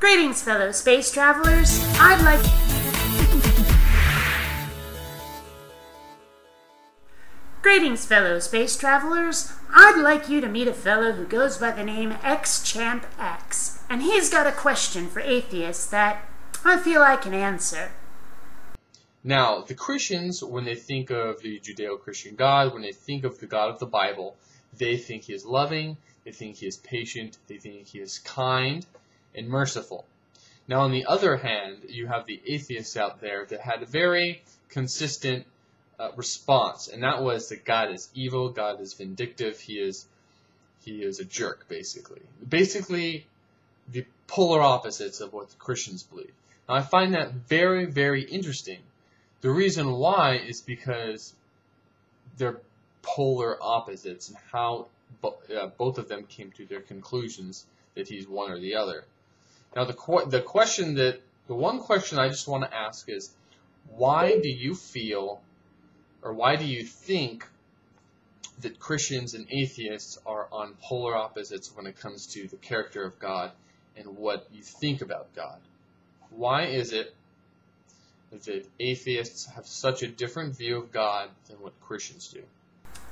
Greetings, fellow space travelers. I'd like... Greetings, fellow space travelers. I'd like you to meet a fellow who goes by the name xchampx, and he's got a question for atheists that I feel I can answer. Now, the Christians, when they think of the Judeo-Christian God, when they think of the God of the Bible, they think he is loving, they think he is patient, they think he is kind and merciful. Now, on the other hand, you have the atheists out there that had a very consistent response, and that was that God is evil, God is vindictive, he is a jerk, basically. Basically, the polar opposites of what the Christians believe. Now, I find that very, very interesting. The reason why is because they're polar opposites and how both of them came to their conclusions that he's one or the other. Now, the one question I just want to ask is, why do you feel, or why do you think that Christians and atheists are on polar opposites when it comes to the character of God and what you think about God? Why is it that atheists have such a different view of God than what Christians do?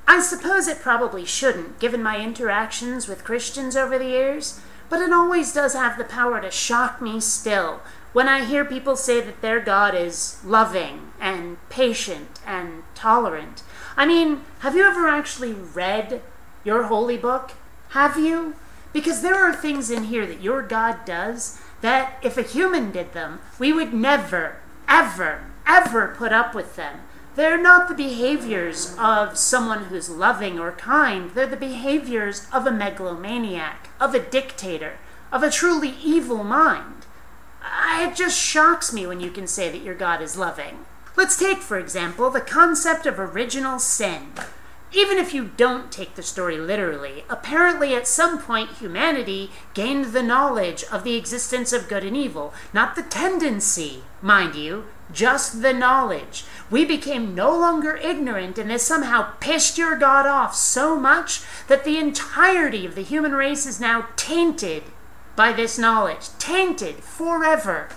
I suppose it probably shouldn't, given my interactions with Christians over the years, but it always does have the power to shock me still when I hear people say that their God is loving and patient and tolerant. I mean, have you ever actually read your holy book? Have you? Because there are things in here that your God does that if a human did them, we would never, ever, ever put up with them. They're not the behaviors of someone who's loving or kind. They're the behaviors of a megalomaniac, of a dictator, of a truly evil mind. It just shocks me when you can say that your God is loving. Let's take, for example, the concept of original sin. Even if you don't take the story literally, apparently at some point humanity gained the knowledge of the existence of good and evil. Not the tendency, mind you, just the knowledge. We became no longer ignorant, and this somehow pissed your God off so much that the entirety of the human race is now tainted by this knowledge. Tainted forever.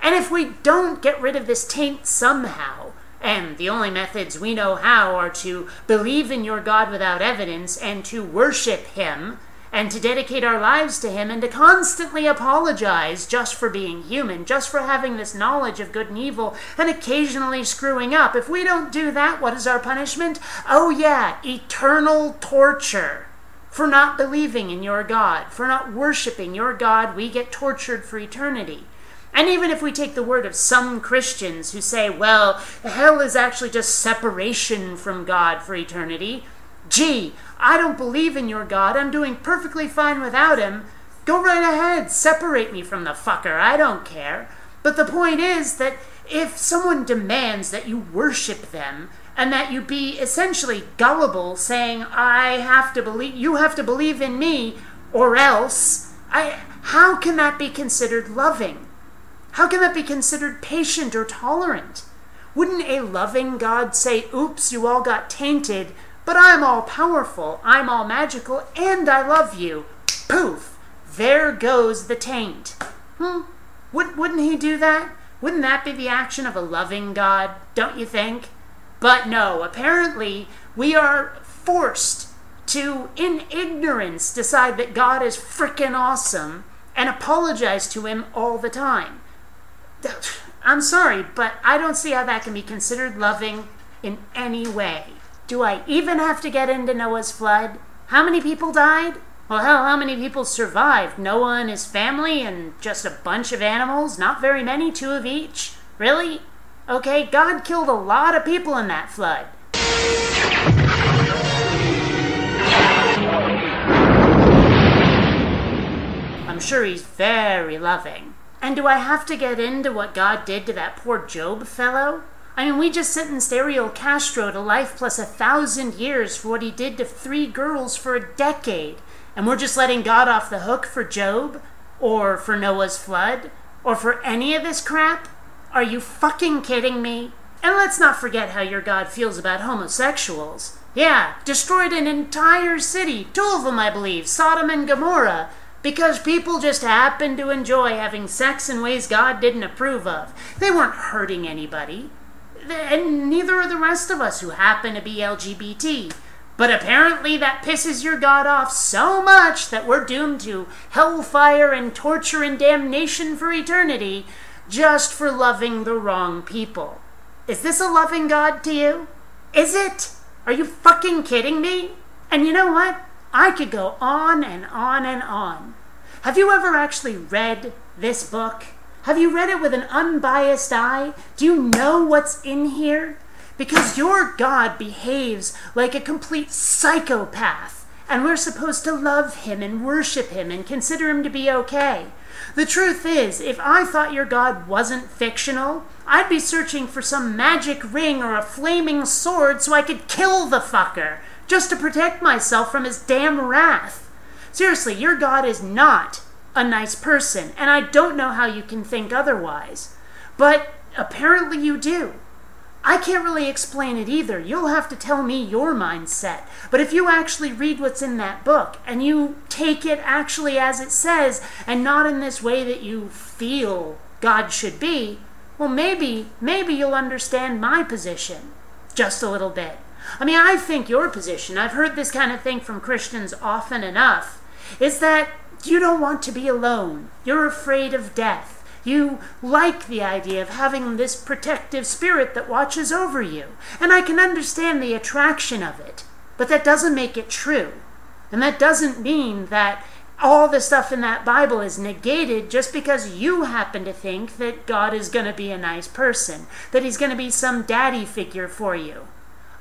And if we don't get rid of this taint somehow, and the only methods we know how are to believe in your God without evidence, and to worship him, and to dedicate our lives to him, and to constantly apologize just for being human, just for having this knowledge of good and evil, and occasionally screwing up. If we don't do that, what is our punishment? Oh yeah, eternal torture. For not believing in your God, for not worshiping your God, we get tortured for eternity. And even if we take the word of some Christians who say, well, hell is actually just separation from God for eternity. Gee, I don't believe in your God. I'm doing perfectly fine without him. Go right ahead. Separate me from the fucker. I don't care. But the point is that if someone demands that you worship them and that you be essentially gullible, saying, you have to believe in me or else, how can that be considered loving? How can that be considered patient or tolerant? Wouldn't a loving God say, oops, you all got tainted, but I'm all powerful, I'm all magical, and I love you. Poof! There goes the taint. Wouldn't he do that? Wouldn't that be the action of a loving God, don't you think? But no, apparently we are forced to, in ignorance, decide that God is frickin' awesome and apologize to him all the time. I'm sorry, but I don't see how that can be considered loving in any way. Do I even have to get into Noah's flood? How many people died? Well, hell, how many people survived? Noah and his family and just a bunch of animals? Not very many, 2 of each? Really? Okay, God killed a lot of people in that flood. I'm sure he's very loving. And do I have to get into what God did to that poor Job fellow? I mean, we just sentenced Ariel Castro to life plus 1,000 years for what he did to 3 girls for a decade. And we're just letting God off the hook for Job? Or for Noah's flood? Or for any of this crap? Are you fucking kidding me? And let's not forget how your God feels about homosexuals. Yeah, destroyed an entire city, 2 of them I believe, Sodom and Gomorrah. Because people just happen to enjoy having sex in ways God didn't approve of. They weren't hurting anybody. And neither are the rest of us who happen to be LGBT. But apparently that pisses your God off so much that we're doomed to hellfire and torture and damnation for eternity just for loving the wrong people. Is this a loving God to you? Is it? Are you fucking kidding me? And you know what? I could go on and on and on. Have you ever actually read this book? Have you read it with an unbiased eye? Do you know what's in here? Because your God behaves like a complete psychopath, and we're supposed to love him and worship him and consider him to be okay. The truth is, if I thought your God wasn't fictional, I'd be searching for some magic ring or a flaming sword so I could kill the fucker, just to protect myself from his damn wrath. Seriously, your God is not a nice person, and I don't know how you can think otherwise. But apparently you do. I can't really explain it either. You'll have to tell me your mindset. But if you actually read what's in that book, and you take it actually as it says, and not in this way that you feel God should be, well, maybe you'll understand my position just a little bit. I mean, I think your position, I've heard this kind of thing from Christians often enough, is that you don't want to be alone. You're afraid of death. You like the idea of having this protective spirit that watches over you. And I can understand the attraction of it. But that doesn't make it true. And that doesn't mean that all the stuff in that Bible is negated just because you happen to think that God is going to be a nice person. That he's going to be some daddy figure for you.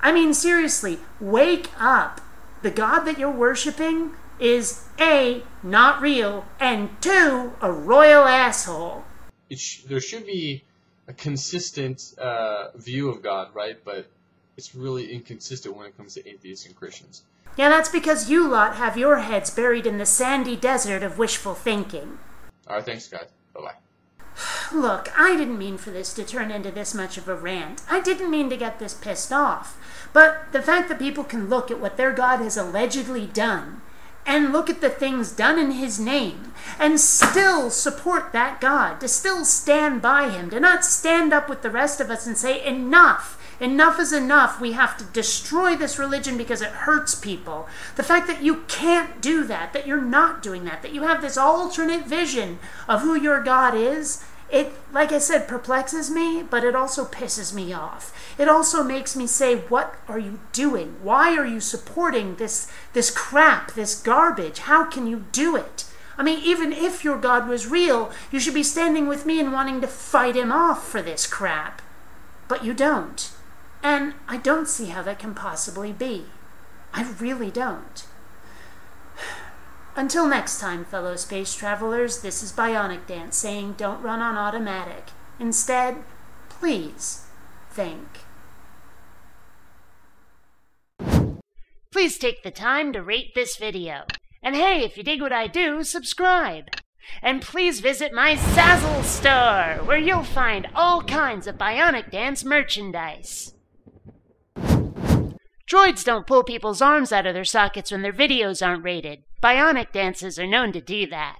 I mean, seriously, wake up. The God that you're worshiping is A, not real, and 2, a royal asshole. There should be a consistent view of God, right? But it's really inconsistent when it comes to atheists and Christians. Yeah, that's because you lot have your heads buried in the sandy desert of wishful thinking. All right, thanks, guys. Bye-bye. Look, I didn't mean for this to turn into this much of a rant. I didn't mean to get this pissed off. But the fact that people can look at what their God has allegedly done and look at the things done in his name and still support that God, to still stand by him, to not stand up with the rest of us and say, enough, enough is enough, we have to destroy this religion because it hurts people. The fact that you can't do that, that you're not doing that, that you have this alternate vision of who your God is, it, like I said, perplexes me, but it also pisses me off. It also makes me say, what are you doing? Why are you supporting this crap, this garbage? How can you do it? I mean, even if your God was real, you should be standing with me and wanting to fight him off for this crap. But you don't. And I don't see how that can possibly be. I really don't. Until next time, fellow space travelers, this is BionicDance saying don't run on automatic. Instead, please think. Please take the time to rate this video. And hey, if you dig what I do, subscribe. And please visit my Zazzle store, where you'll find all kinds of BionicDance merchandise. Droids don't pull people's arms out of their sockets when their videos aren't rated. Bionic dances are known to do that.